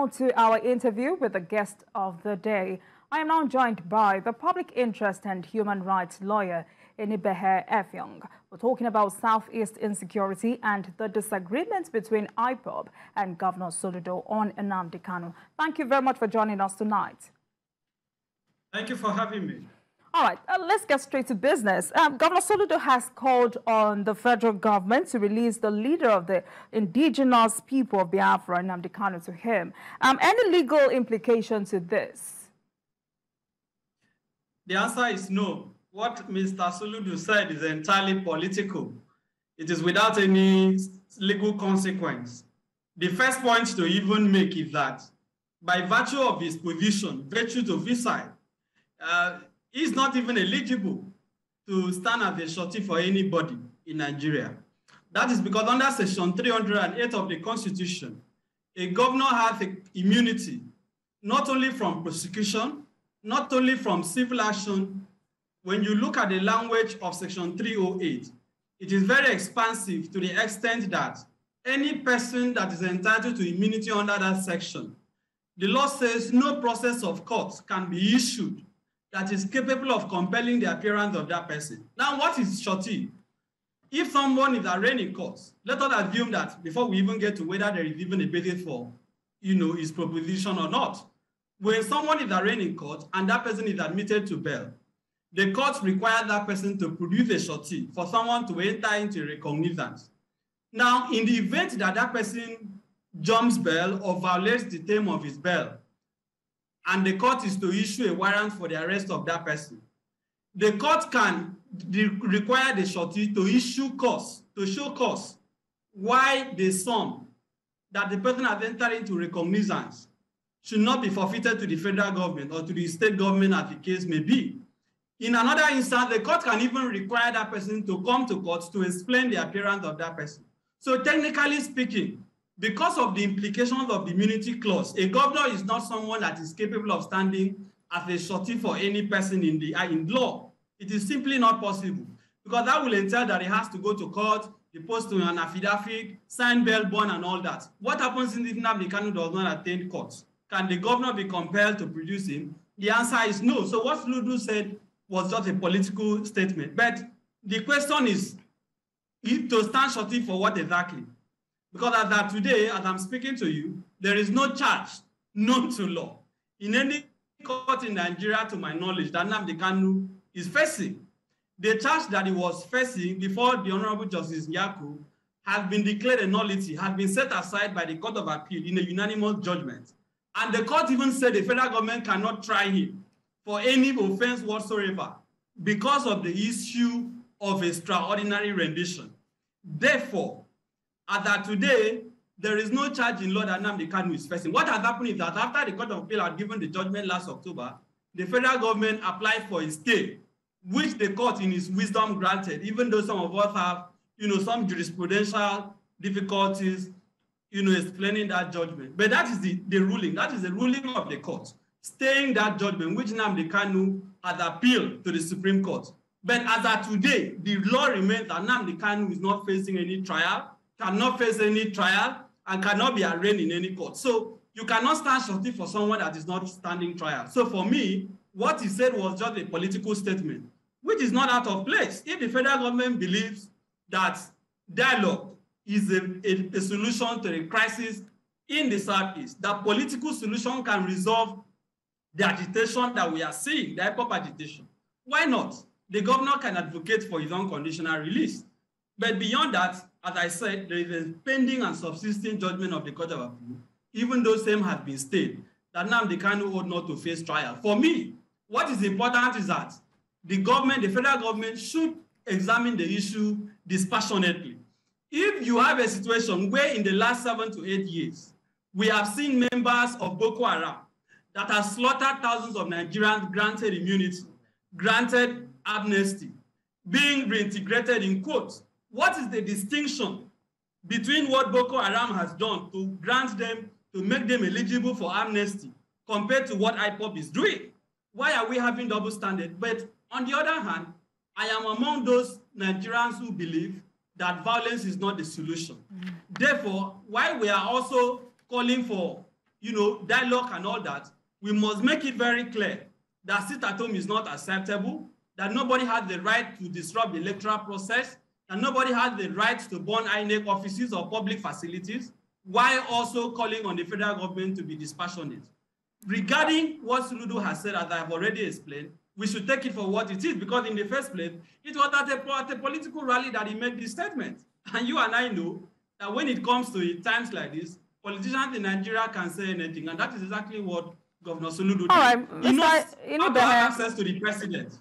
To our interview with the guest of the day. I am now joined by the public interest and human rights lawyer, Inibehe Effiong. We're talking about Southeast insecurity and the disagreements between IPOB and Governor Soludo on Nnamdi Kanu. Thank you very much for joining us tonight. Thank you for having me. All right, let's get straight to business. Governor Soludo has called on the federal government to release the leader of the indigenous people of Biafra, Nnamdi Kanu, to him. Any legal implication to this? The answer is no. What Mr. Soludo said is entirely political. It is without any legal consequence. The first point to even make is that by virtue of his position, virtue of his side, he's not even eligible to stand as a surety for anybody in Nigeria. That is because under Section 308 of the Constitution, a governor has immunity, not only from prosecution, not only from civil action. When you look at the language of Section 308, it is very expansive to the extent that any person that is entitled to immunity under that section, the law says no process of court can be issued that is capable of compelling the appearance of that person. Now, what is surety? If someone is arraigned in court, let us assume that before we even get to whether there is even a basis for, his proposition or not, when someone is arraigned in court and that person is admitted to bail, the court requires that person to produce a surety for someone to enter into recognizance. Now, in the event that that person jumps bail or violates the term of his bail, and the court is to issue a warrant for the arrest of that person, the court can require the surety to issue cause, to show cause why the sum that the person has entered into recognizance should not be forfeited to the federal government or to the state government as the case may be. In another instance, the court can even require that person to come to court to explain the appearance of that person. So technically speaking, because of the implications of the immunity clause, a governor is not someone that is capable of standing as a surety for any person in law. It is simply not possible, because that will entail that he has to go to court, depose to an affidavit, sign bail bond and all that. What happens if Nnamdi Kanu does not attend court? Can the governor be compelled to produce him? The answer is no. So what Soludo said was just a political statement. But the question is to stand surety for what exactly? Because as of today, as I'm speaking to you, there is no charge known to law in any court in Nigeria, to my knowledge, that Nnamdi Kanu is facing. The charge that he was facing before the Honorable Justice Nyako has been declared a nullity, has been set aside by the Court of Appeal in a unanimous judgment. And the court even said the federal government cannot try him for any offense whatsoever because of the issue of extraordinary rendition. Therefore, as of today, there is no charge in law that Nnamdi Kanu is facing. What has happened is that after the Court of Appeal had given the judgment last October, the federal government applied for a stay, which the court in its wisdom granted, even though some of us have, some jurisprudential difficulties, explaining that judgment. But that is the ruling. That is the ruling of the court, staying that judgment, which Nnamdi Kanu has appealed to the Supreme Court. But as of today, the law remains that Nnamdi Kanu is not facing any trial, cannot face any trial, and cannot be arraigned in any court. So you cannot stand surety for someone that is not standing trial. So for me, what he said was just a political statement, which is not out of place. If the federal government believes that dialogue is a solution to the crisis in the Southeast, that political solution can resolve the agitation that we are seeing, the IPOB agitation, why not? The governor can advocate for his unconditional release. But beyond that, as I said, there is a pending and subsisting judgment of the Court of Appeal, even though same has been stated, that Nnamdi Kanu ought not to face trial. For me, what is important is that the government, the federal government, should examine the issue dispassionately. If you have a situation where in the last 7 to 8 years, we have seen members of Boko Haram that have slaughtered thousands of Nigerians, granted immunity, granted amnesty, being reintegrated in quotes, what is the distinction between what Boko Haram has done to grant them, to make them eligible for amnesty, compared to what IPOB is doing? Why are we having double standard? But on the other hand, I am among those Nigerians who believe that violence is not the solution. Therefore, while we are also calling for dialogue and all that, we must make it very clear that sit at home is not acceptable, that nobody has the right to disrupt the electoral process, that nobody has the right to burn INEC offices or public facilities, while also calling on the federal government to be dispassionate. Regarding what Soludo has said, as I have already explained, we should take it for what it is, because in the first place, it was at a political rally that he made this statement. And you and I know that when it comes to times like this, politicians in Nigeria can say anything, and that is exactly what Governor Soludo did. All right, He knows how to have access to the president.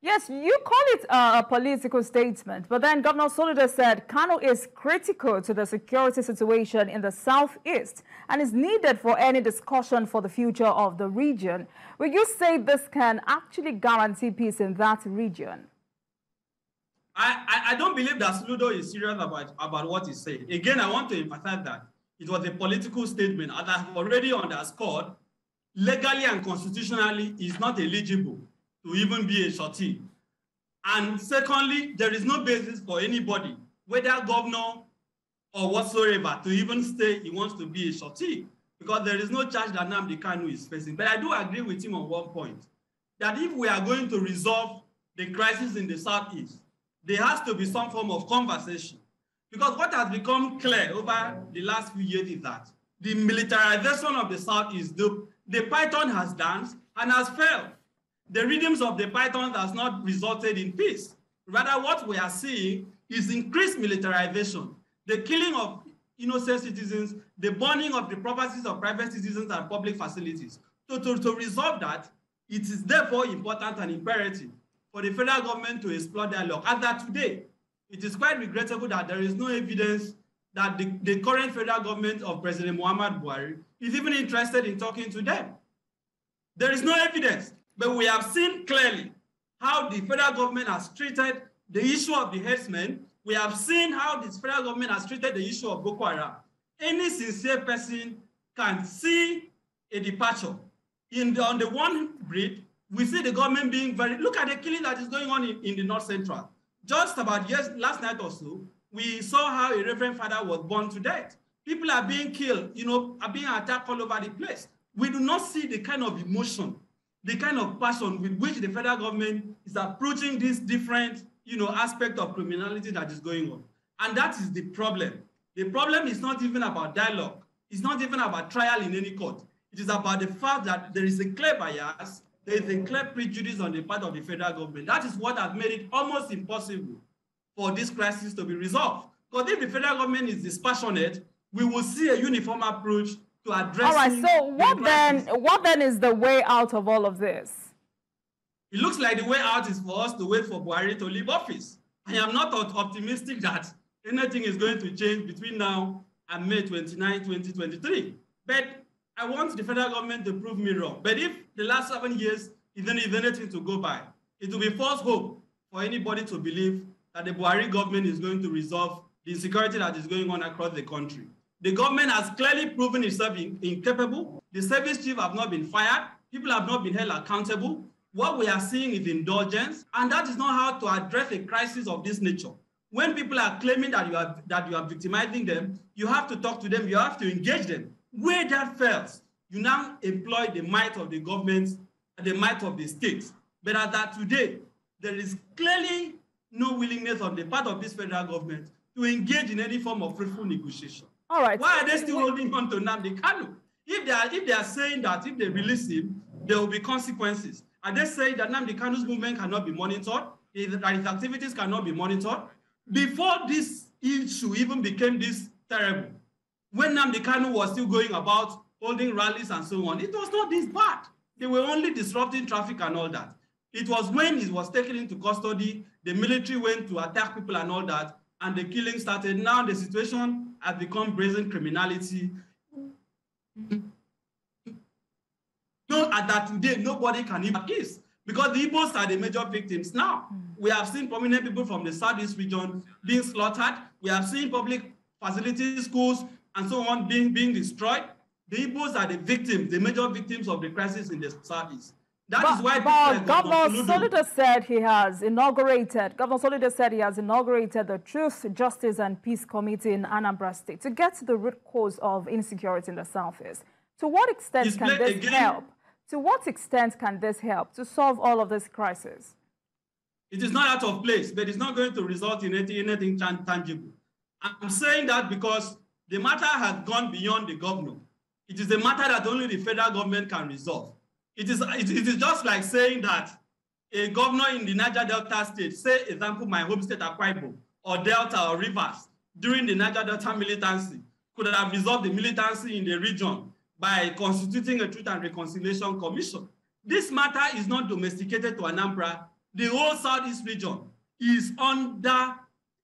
Yes, you call it a political statement, but then Governor Soludo said Kanu is critical to the security situation in the southeast and is needed for any discussion for the future of the region. Will you say this can actually guarantee peace in that region? I don't believe that Soludo is serious about what he's saying. Again, I want to emphasize that it was a political statement. As I have already underscored, legally and constitutionally, is not eligible to even be a shorty. And secondly, there is no basis for anybody, whether governor or whatsoever, to even say he wants to be a shorty, because there is no charge that Nnamdi Kanu is facing. But I do agree with him on one point, that if we are going to resolve the crisis in the southeast, there has to be some form of conversation. Because what has become clear over the last few years is that the militarization of the southeast, the python has danced and has failed. The rhythms of the python has not resulted in peace. Rather, what we are seeing is increased militarization, the killing of innocent citizens, the burning of the properties of private citizens and public facilities. So to resolve that, it is therefore important and imperative for the federal government to explore dialogue. As that today, it is quite regrettable that there is no evidence that the current federal government of President Muhammad Buhari is even interested in talking to them. There is no evidence. But we have seen clearly how the federal government has treated the issue of the herdsmen. We have seen how the federal government has treated the issue of Boko Haram. Any sincere person can see a departure. On the one breed, we see the government being very... Look at the killing that is going on in the North Central. Just about last night or so, we saw how a reverend father was burned to death. People are being killed, are being attacked all over the place. We do not see the kind of emotion, the kind of passion with which the federal government is approaching this different, aspect of criminality that is going on. And that is the problem. The problem is not even about dialogue. It's not even about trial in any court. It is about the fact that there is a clear bias, there is a clear prejudice on the part of the federal government. That is what has made it almost impossible for this crisis to be resolved. Because if the federal government is dispassionate, we will see a uniform approach to addressing... All right, so what then is the way out of all of this? It looks like the way out is for us to wait for Buhari to leave office. I am not optimistic that anything is going to change between now and May 29, 2023. But I want the federal government to prove me wrong. But if the last 7 years is anything to go by, it will be false hope for anybody to believe that the Buhari government is going to resolve the insecurity that is going on across the country. The government has clearly proven itself incapable. The service chief have not been fired. People have not been held accountable. What we are seeing is indulgence, and that is not how to address a crisis of this nature. When people are claiming that you are victimizing them, you have to talk to them, you have to engage them. Where that fails, you now employ the might of the government and the might of the states. But as that today, there is clearly no willingness on the part of this federal government to engage in any form of fruitful negotiation. All right. Why are they still holding on to Nnamdi Kanu? If they are saying that if they release him, there will be consequences, are they saying that Nnamdi Kanu's movement cannot be monitored, that his activities cannot be monitored? Before this issue even became this terrible, when Nnamdi Kanu was still going about holding rallies and so on, it was not this bad. They were only disrupting traffic and all that. It was when he was taken into custody, the military went to attack people and all that, and the killing started. Now the situation has become brazen criminality. No, at that today, nobody can even kiss, because the Igbos are the major victims now. We have seen prominent people from the southeast region being slaughtered. We have seen public facilities, schools, and so on being destroyed. The Igbos are the victims, the major victims of the crisis in the southeast. That is why Governor Soludo said he has inaugurated. Governor Soludo said he has inaugurated the Truth, Justice, and Peace Committee in Anambra State to get to the root cause of insecurity in the southeast. To what extent can this help? To what extent can this help to solve all of this crisis? It is not out of place, but it's not going to result in anything tangible. I'm saying that because the matter has gone beyond the governor. It is a matter that only the federal government can resolve. It is just like saying that a governor in the Niger Delta state, say, example, my home state, Akwa Ibom, or Delta or Rivers, during the Niger Delta militancy, could have resolved the militancy in the region by constituting a Truth and Reconciliation Commission. This matter is not domesticated to Anambra. The whole Southeast region is under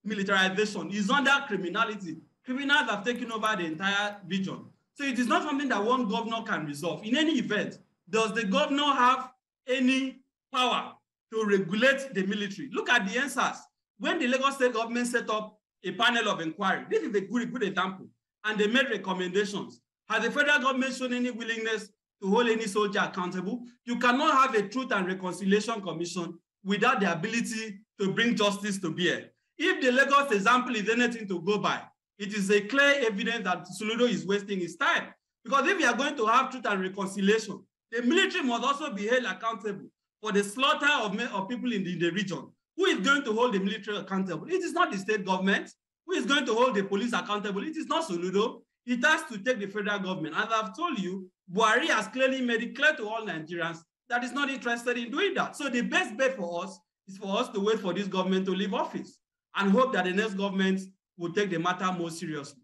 militarization, is under criminality. Criminals have taken over the entire region. So it is not something that one governor can resolve. In any event, does the governor have any power to regulate the military? Look at the answers. When the Lagos state government set up a panel of inquiry, this is a good example, and they made recommendations. Has the federal government shown any willingness to hold any soldier accountable? You cannot have a Truth and Reconciliation Commission without the ability to bring justice to bear. If the Lagos example is anything to go by, it is a clear evidence that Soludo is wasting his time. Because if we are going to have truth and reconciliation, the military must also be held accountable for the slaughter of people in the region. Who is going to hold the military accountable? It is not the state government. Who is going to hold the police accountable? It is not Soludo. It has to take the federal government. As I've told you, Buhari has clearly made it clear to all Nigerians that is not interested in doing that. So the best bet for us is for us to wait for this government to leave office and hope that the next government will take the matter more seriously.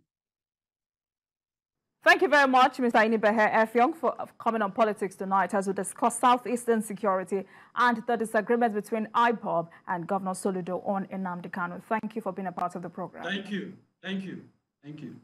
Thank you very much, Mr. Inibehe Effiong, for coming on Politics Tonight as we discuss Southeastern security and the disagreement between IPOB and Governor Soludo on Nnamdi Kanu. Thank you for being a part of the program. Thank you. Thank you. Thank you.